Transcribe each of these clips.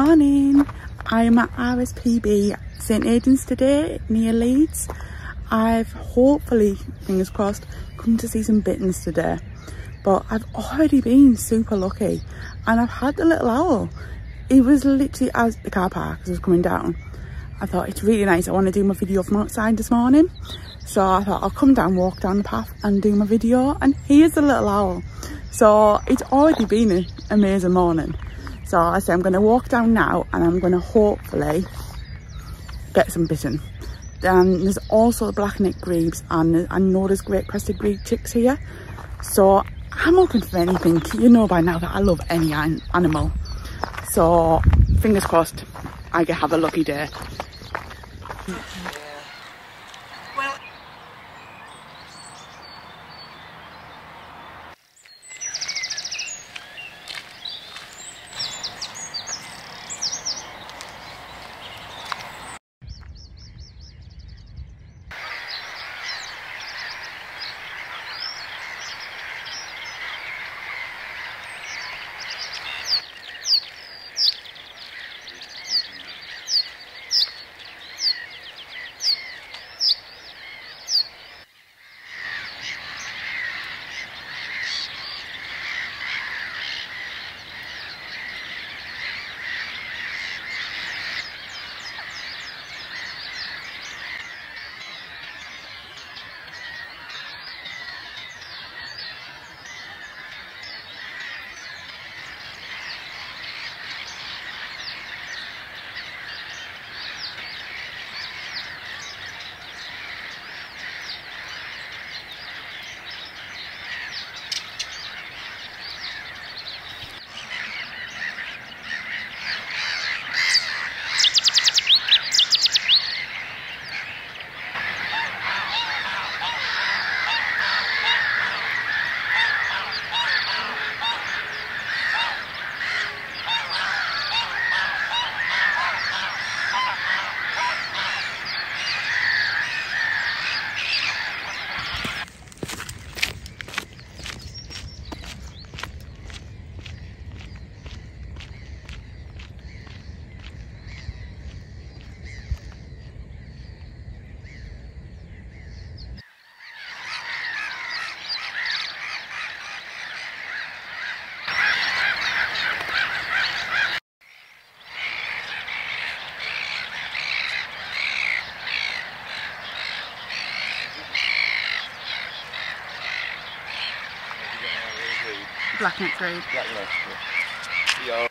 morning. I'm at RSPB St Aidan's today near Leeds. I've hopefully, fingers crossed, come to see some bitterns today, but I've already been super lucky and I've had the little owl. It was literally as the car park as I was coming down. I thought it's really nice. I want to do my video from outside this morning, so I thought I'll come down, walk down the path and do my video, and here's the little owl. So it's already been an amazing morning. So I say I'm going to walk down now and I'm going to hopefully get some bittern. Then there's also the black necked grebes, and I know there's Gteat Crested Grebes chicks here. So I'm looking for anything. You know by now that I love any animal. So fingers crossed I can have a lucky day. Black necked grebes. Black necked grebes. Yeah.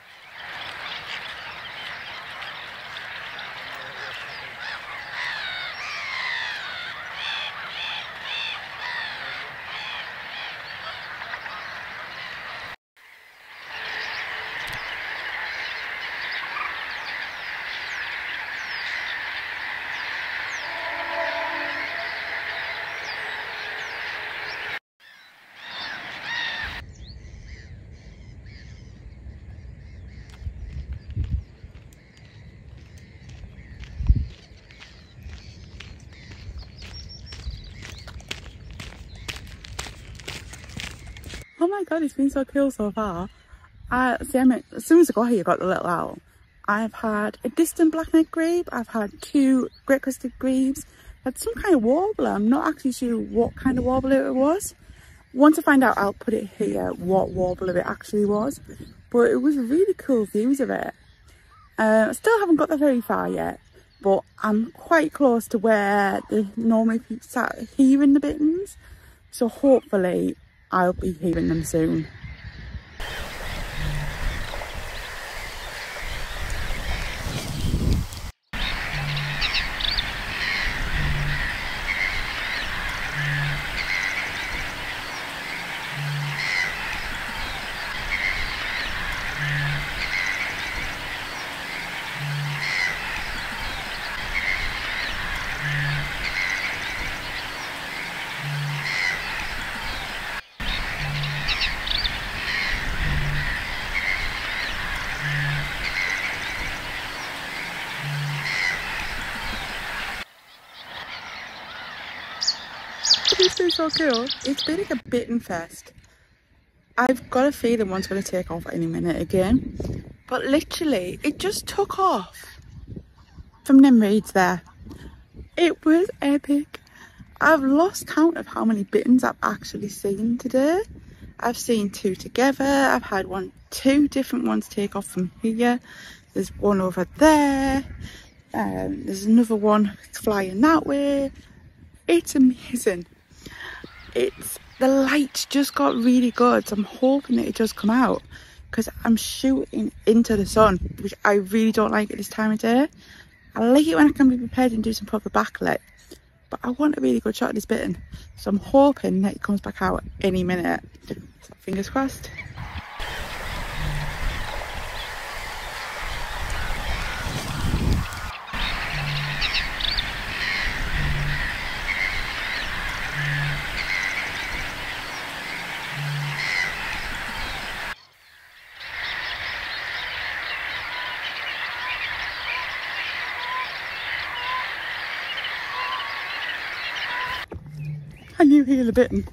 Oh my god, it's been so cool so far. As soon as I got here, I got the little owl. I've had a distant black necked grebe, I've had 2 Gteat Crested Grebes, had some kind of warbler. I'm not actually sure what kind of warbler it was. Once I find out, I'll put it here what warbler it actually was. But it was really cool views of it. I still haven't got that very far yet, but I'm quite close to where they normally start hearing the bitterns. So hopefully I'll be hearing them soon. This is so cool. It's been like a bittern fest. I've got a feeling one's going to take off any minute again. but literally it just took off from them reeds there. It was epic. I've lost count of how many bitterns I've actually seen today. I've seen 2 together. I've had 2 different ones take off from here. There's one over there. There's another one flying that way. It's amazing. The light just got really good, so I'm hoping that it does come out, because I'm shooting into the sun, which I really don't like at this time of day. I like it when I can be prepared and do some proper backlit, but I want a really good shot of this bittern, so I'm hoping that it comes back out any minute. So fingers crossed. Can you hear the bittern?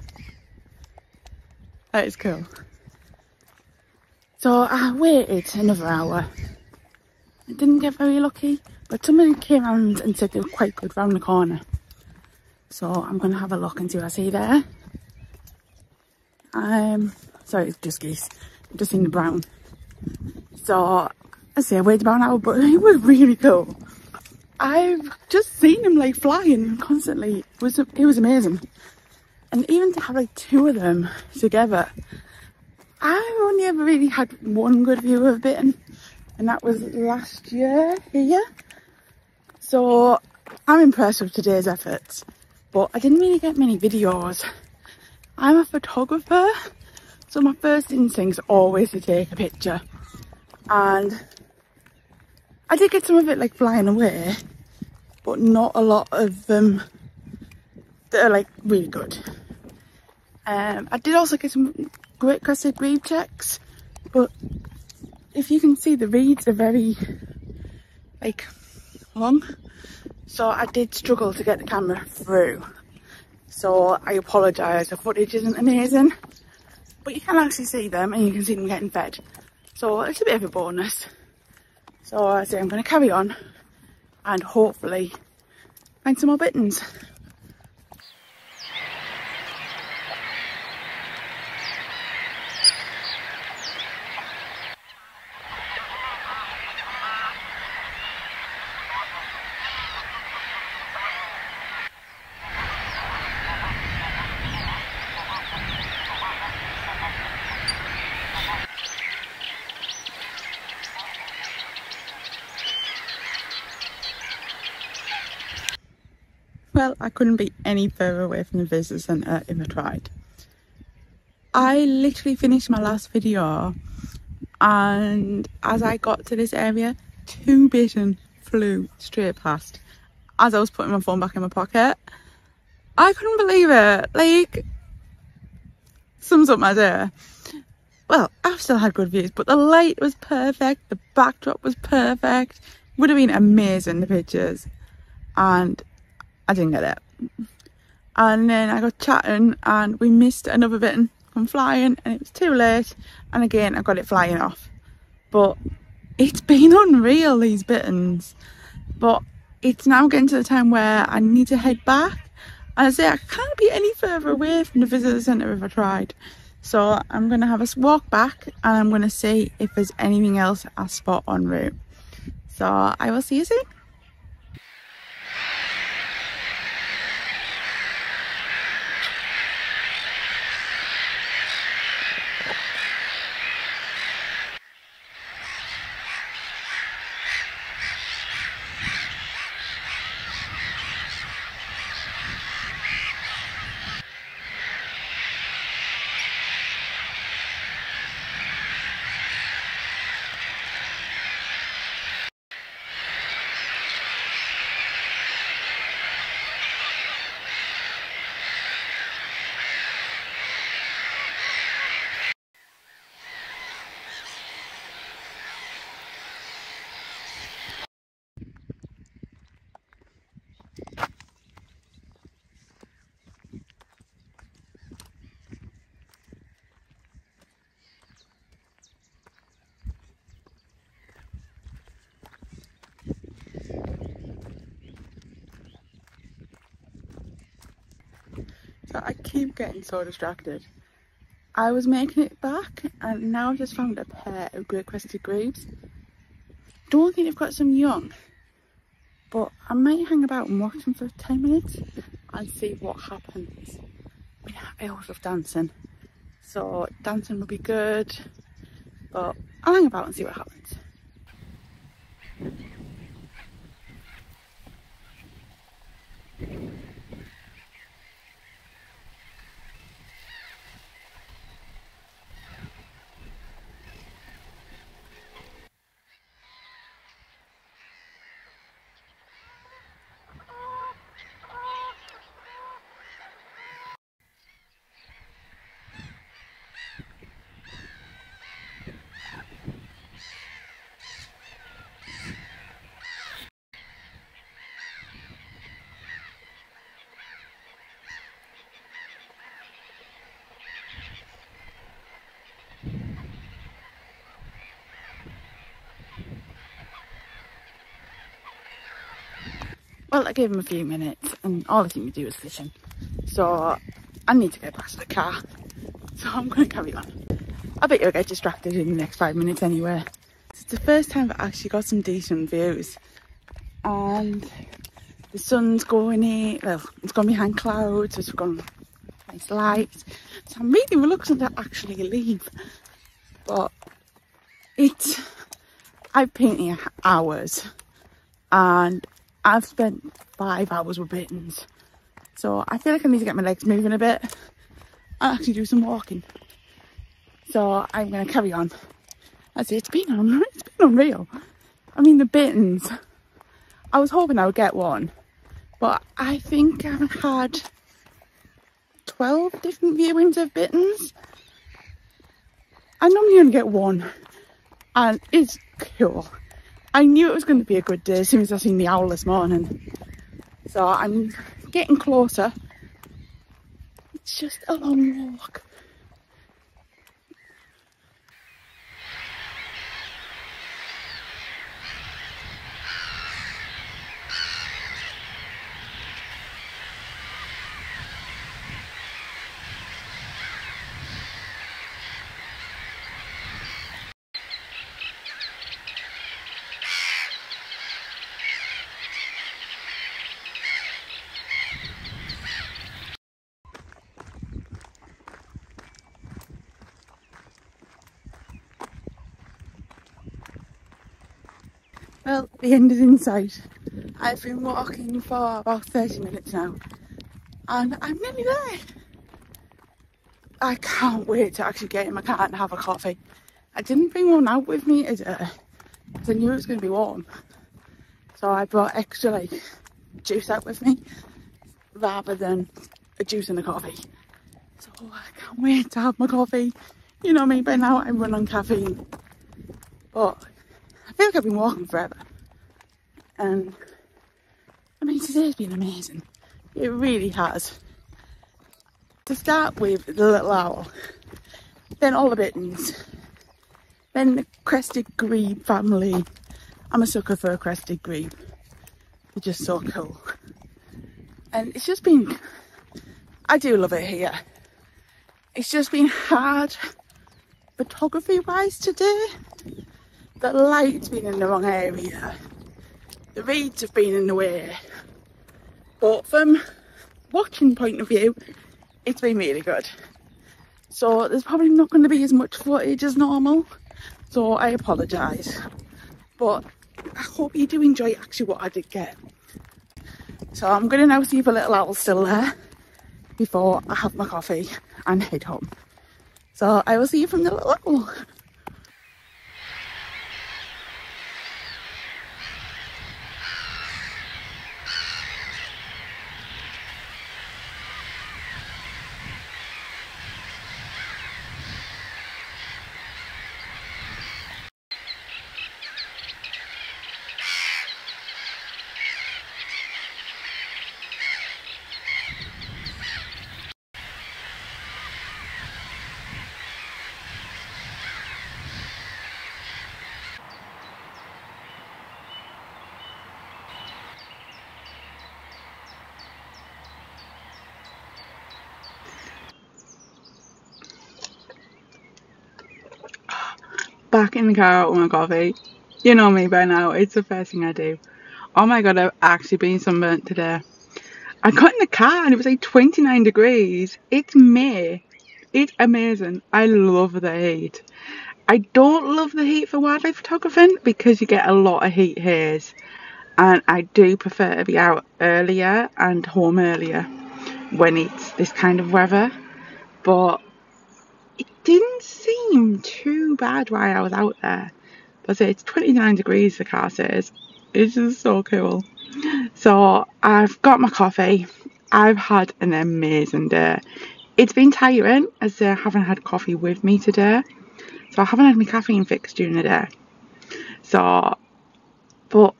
That is cool. So I waited another hour. I didn't get very lucky, but somebody came around and said they were quite good round the corner. So I'm going to have a look and see what I see there. Sorry, it's just geese. I've just seen the brown. So I say I waited about an hour, but it was really cool. I've just seen them like flying constantly. It was amazing. And even to have like 2 of them together, I've only ever really had one good view of a bittern, and that was last year here. So I'm impressed with today's efforts, but I didn't really get many videos. I'm a photographer, so my first instinct's always to take a picture. And I did get some of it like flying away, but not a lot of them that are like really good. I did also get some Gteat Crested Grebes checks, but if you can see, the reeds are very like long, so I did struggle to get the camera through. So I apologise, the footage isn't amazing, but you can actually see them and you can see them getting fed, so it's a bit of a bonus. So I say I'm going to carry on and hopefully find some more bitterns. Well, I couldn't be any further away from the visitor centre if I tried. I literally finished my last video, and as I got to this area, 2 bitterns flew straight past as I was putting my phone back in my pocket. I couldn't believe it. Like, sums up my day. Well, I've still had good views, but the light was perfect, the backdrop was perfect. Would have been amazing, the pictures, and I didn't get it. And then I got chatting and we missed another bittern from flying, and it was too late, and again I got it flying off. But it's been unreal, these bitterns. But it's now getting to the time where I need to head back, and I say I can't be any further away from the visitor centre if I tried. So I'm going to have a walk back and I'm going to see if there's anything else I spot en route. So I will see you soon. So I keep getting so distracted. I was making it back and now I've just found a pair of Gteat Crested Grebes. Don't think they've got some young, but I might hang about and watch them for 10 minutes and see what happens. I mean, I always love dancing, so dancing would be good, but I'll hang about and see what happens. Well, I gave him a few minutes and all I seemed to do was fishing. So I need to get back to the car. So I'm going to carry on. I bet you'll get distracted in the next 5 minutes anyway. It's the first time I've actually got some decent views. And the sun's going in, well, it's gone behind clouds, it's gone nice light. So I'm really reluctant to actually leave. But I've been here hours. And I've spent 5 hours with Bitterns, so I feel like I need to get my legs moving a bit and actually do some walking. So I'm going to carry on. It's been unreal. I mean, the Bitterns, I was hoping I would get one, but I think I've had 12 different viewings of Bitterns. I normally only get one, and it's cool. I knew it was going to be a good day as soon as I seen the owl this morning. So I'm getting closer. It's just a long walk. Well, the end is in sight. I've been walking for about 30 minutes now and I'm nearly there. I can't wait to actually get in my car and have a coffee. I didn't bring one out with me because I knew it was going to be warm. So I brought extra juice out with me rather than a juice and a coffee. So I can't wait to have my coffee. You know me, by now I run on caffeine. But I feel like I've been walking forever. And I mean, today's been amazing. It really has. To start with, the little owl, then all the Bitterns, then the Crested Grebe family. I'm a sucker for a Crested Grebe. They're just so cool. And it's just been, I do love it here. It's just been hard photography wise today. The light's been in the wrong area. The reeds have been in the way. But from watching point of view, it's been really good. So there's probably not going to be as much footage as normal. So I apologise. But I hope you do enjoy actually what I did get. So I'm going to now see if a little owl's still there before I have my coffee and head home. So I will see you from the little owl. back in the car with my coffee. You know me by now, it's the first thing I do. Oh my god, I've actually been sunburnt today. I got in the car and it was like 29 degrees. It's May. It's amazing. I love the heat. I don't love the heat for wildlife photographing because you get a lot of heat haze. And I do prefer to be out earlier and home earlier when it's this kind of weather. But it didn't seem too bad while I was out there. But it's 29 degrees, the car says. It's just so cool. So I've got my coffee. I've had an amazing day. It's been tiring as I haven't had coffee with me today. So I haven't had my caffeine fix during the day. So, but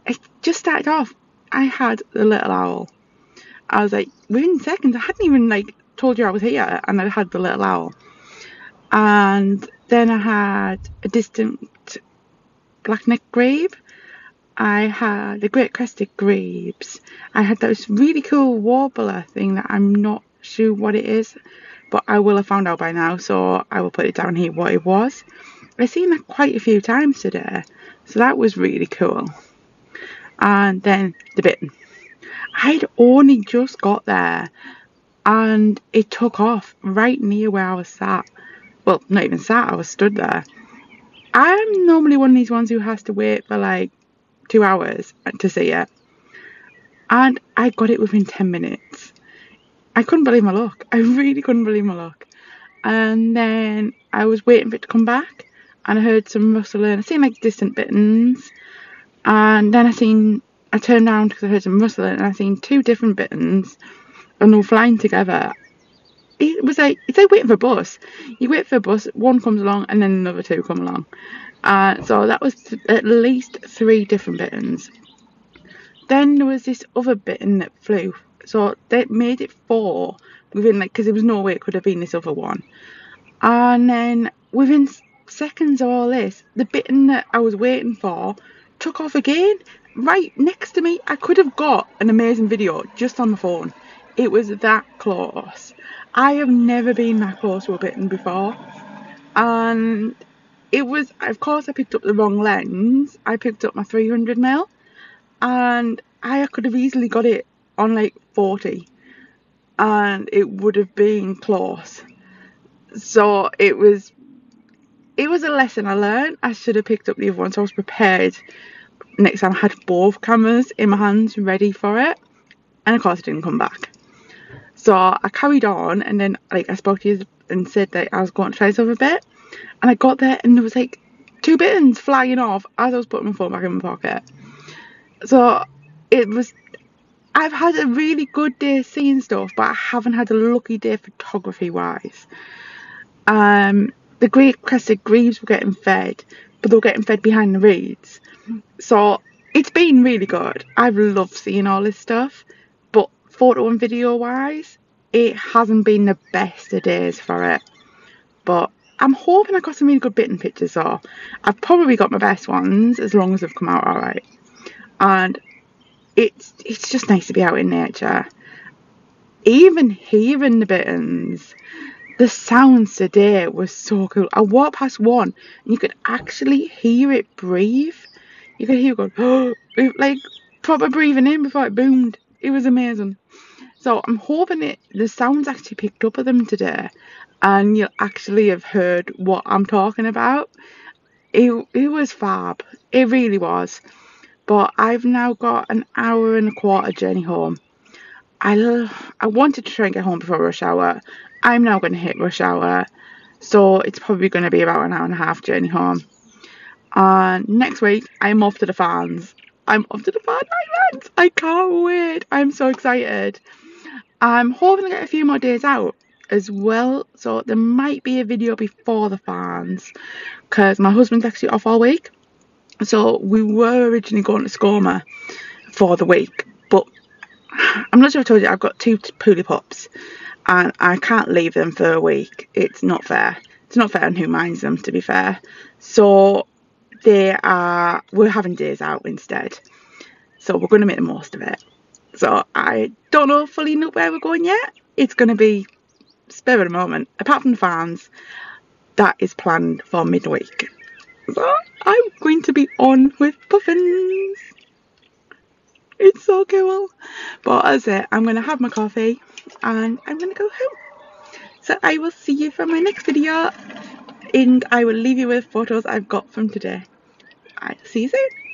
it just started off. I had the little owl. I was like, within seconds, I hadn't even like told you I was here and I had the little owl. And then I had a distant black necked grebe. I had the Gteat Crested Grebes. I had this really cool warbler thing that I'm not sure what it is, but I will have found out by now, so I will put it down here what it was. I've seen that quite a few times today, so that was really cool. And then the bittern. I'd only just got there and it took off right near where I was sat. Well, not even sat, I was stood there. I'm normally one of these ones who has to wait for like 2 hours to see it, and I got it within 10 minutes. I couldn't believe my luck. I really couldn't believe my luck. And then I was waiting for it to come back and I heard some rustling. I seen like distant bitterns, and then I turned around because I heard some rustling and I seen 2 different bitterns and they were flying together. It was like, it's like waiting for a bus. You wait for a bus, one comes along and then another 2 come along. So that was at least 3 different bitterns. Then there was this other bittern that flew. So they made it 4 within like, because there was no way it could have been this other one. And then within seconds of all this, the bittern that I was waiting for took off again right next to me. I could have got an amazing video just on the phone. It was that close. I have never been that close to a bittern before. And it was, of course I picked up the wrong lens. I picked up my 300mm and I could have easily got it on like 40 and it would have been close. So it was a lesson I learned. I should have picked up the other one, so I was prepared. Next time I had both cameras in my hands ready for it, and of course it didn't come back. So I carried on, and then like I spoke to you and said that I was going to try this other bit, and I got there and there was like 2 bitterns flying off as I was putting my phone back in my pocket. So it was, I've had a really good day seeing stuff, but I haven't had a lucky day photography wise. The Gteat Crested Grebes were getting fed, but they were getting fed behind the reeds. So it's been really good. I've loved seeing all this stuff, but photo and video wise, it hasn't been the best of days for it. But I'm hoping I got some really good bittern pictures, so I've probably got my best ones as long as they've come out alright. And it's just nice to be out in nature. Even hearing the bitterns, the sounds today was so cool. I walked past one and you could actually hear it breathe. You could hear it going, like proper breathing in before it boomed. It was amazing. So I'm hoping the sounds actually picked up of them today and you'll actually have heard what I'm talking about. It was fab. It really was. But I've now got an hour and a quarter journey home. I wanted to try and get home before rush hour. I'm now going to hit rush hour, so it's probably going to be about an hour and a half journey home. And next week I'm off to the farms. I'm off to the farm islands. I can't wait. I'm so excited. I'm hoping to get a few more days out as well, so there might be a video before the farms because my husband's actually off all week. So we were originally going to Skoma for the week, but I'm not sure if I told you, I've got 2 poodle pups and I can't leave them for a week. It's not fair. It's not fair on who minds them, to be fair. So we're having days out instead. So we're going to make the most of it. So I don't know fully know where we're going yet. It's going to be spur of the moment. Apart from the farms, that is planned for midweek. So I'm going to be on with puffins. It's so cool. But as I say, I'm going to have my coffee and I'm going to go home. So I will see you for my next video, and I will leave you with photos I've got from today. Alright, see you soon.